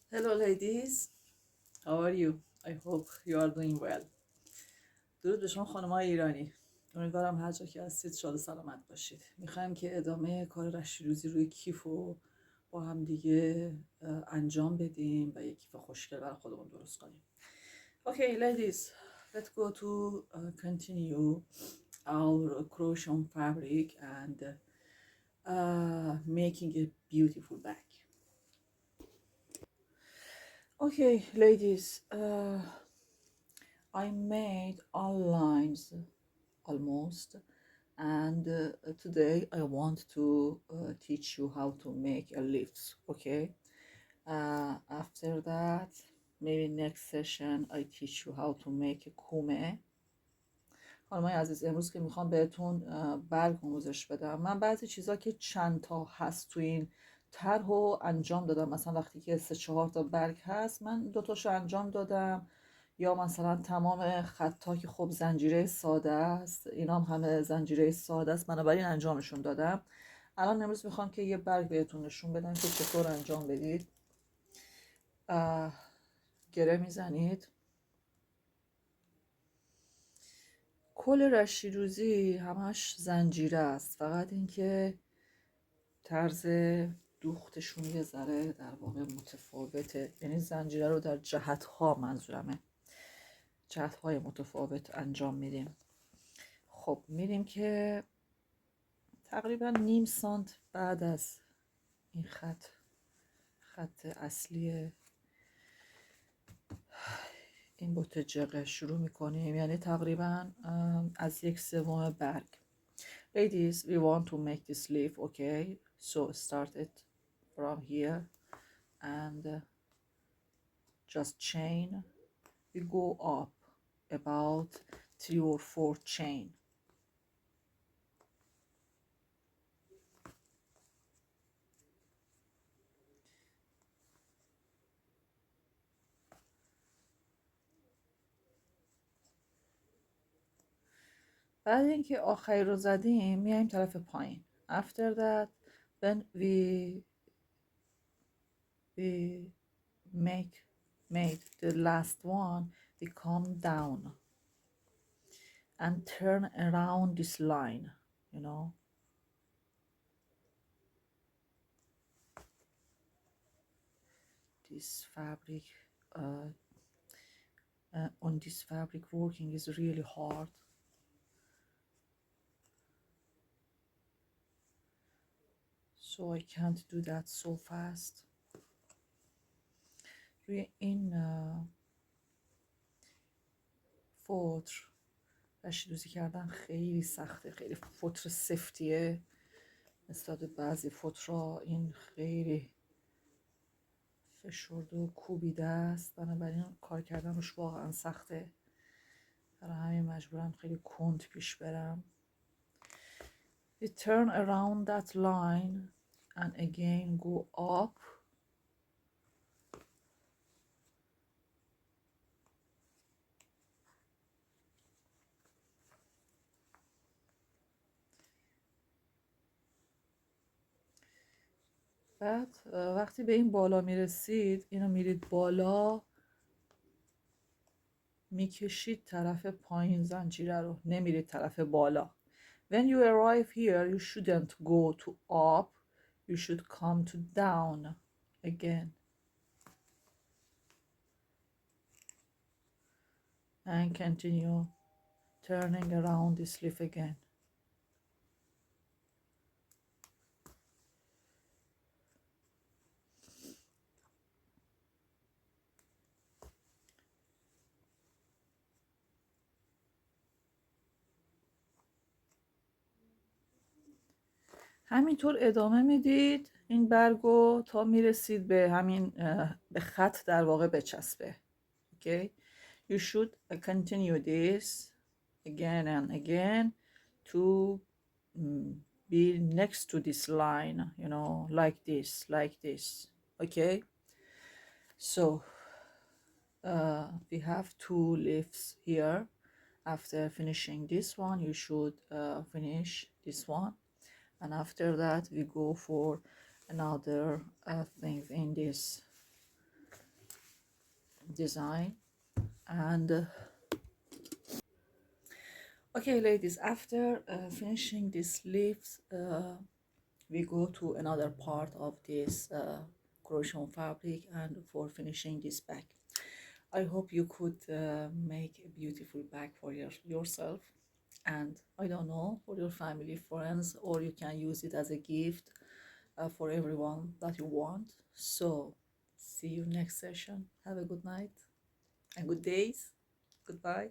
Hello ladies, how are you? I hope you are doing well. درود به شما خانم‌های ایرانی. امیدوارم هر جا که هستید شاد و سلامت باشید. میخوایم که ادامه کار رشتیروزی روی کیف رو با هم دیگه انجام بدیم و یک کیف خوشگل برای خودمون درست کنیم. Okay ladies, let's go to continue our crochet fabric and making a beautiful bag. Okay ladies, I made all lines almost, and today I want to teach you how to make a leaves. Okay, after that maybe next session I teach you how to make a kume. خانمای عزیز، امروز که میخوام بهتون برگ آموزش بدم. من بعضی چیزا که چند تا هست تو این طرح رو انجام دادم. مثلا وقتی که 3-4 تا برگ هست من 2 تاشو انجام دادم، یا مثلا تمام خطا که خب زنجیره ساده است، اینا هم همه زنجیره ساده است، بنابراین انجامشون دادم. الان امروز میخوام که یه برگ بهتون نشون بدم که چطور انجام بدید. گره میزنید. کل رشیروزی همش زنجیره است، فقط اینکه طرز دوختشون یه ذره در واقع متفاوته، یعنی زنجیره رو در جهت‌ها، منظورمه جهت‌های متفاوت انجام میدیم. خب میریم که تقریبا نیم سانت بعد از این خط اصلی این بوته شروع میکنیم، یعنی تقریبا از 1/3 برگ. Ladies, we want to make this leaf, okay? So start it from here and just chain. We go up about 3 or 4 chain. بعد اینکه آخری رو زدیم میایم طرف پایین. After that when we made the last one, we come down and turn around this line, you know. This fabric on this fabric working is really hard. So I can't do that so fast. روی این فوتر رشیدوزی کردن خیلی سخته، خیلی فوتر سفتیه نسبت به بعضی فوترها. این خیلی فشرده و کوبیده است، بنابراین کار کردن روش واقعا سخته، برای همین مجبورم خیلی کند پیش برم. We turn around that line and again go up. بعد وقتی به این بالا میرسید، اینو میرید بالا، میکشید طرف پایین زنجیره رو، نمیرید طرف بالا. When you arrive here, you shouldn't go to up, you should come to down again. And continue turning around this leaf again. همینطور ادامه میدید این برگو تا میرسید به همین به خط در واقع بچسبه. Okay? You should continue this again and again to be next to this line, you know, like this. Okay? So we have 2 leaves here. After finishing this one, you should finish this one, and after that we go for another thing in this design. And okay, ladies, after finishing these leaves, we go to another part of this crochet fabric and for finishing this bag. I hope you could make a beautiful bag for yourself, and I don't know, for your family, friends, or you can use it as a gift for everyone that you want. So see you next session. Have a good night and good days. Goodbye.